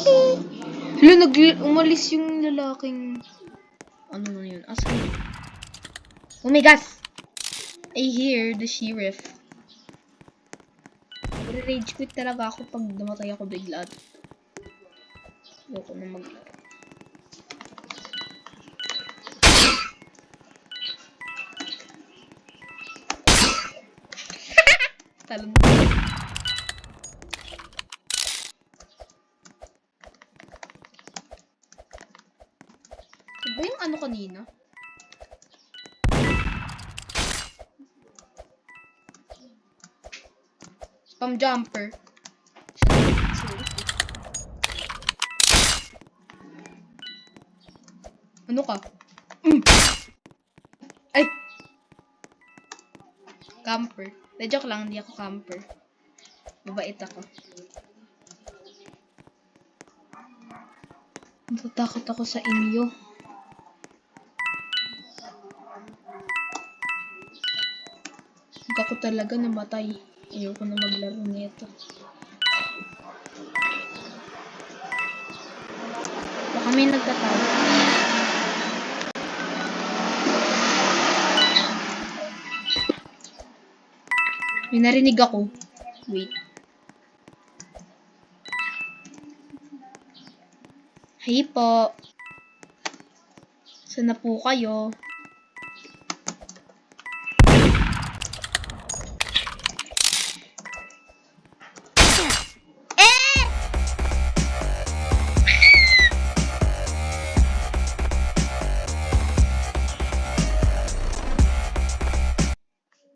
Hala, umalis yung lalaking... Ano na yun? Asan yun? Oh my gosh! I hear the sheriff. Rage quit talaga ako pag namatay ako bigla. Ayoko na maglaro. Talon mo. Ano ba yung ano kanina? Spam jumper. Ano ka? Ay! Camper. De, joke lang, hindi ako camper. Mabait ako. Natatakot ako sa inyo. Huwag ako talaga namatay. Ayoko na maglaro nito. Baka may nagtatawag. May narinig ako. Wait. Hey po. Saan na po kayo?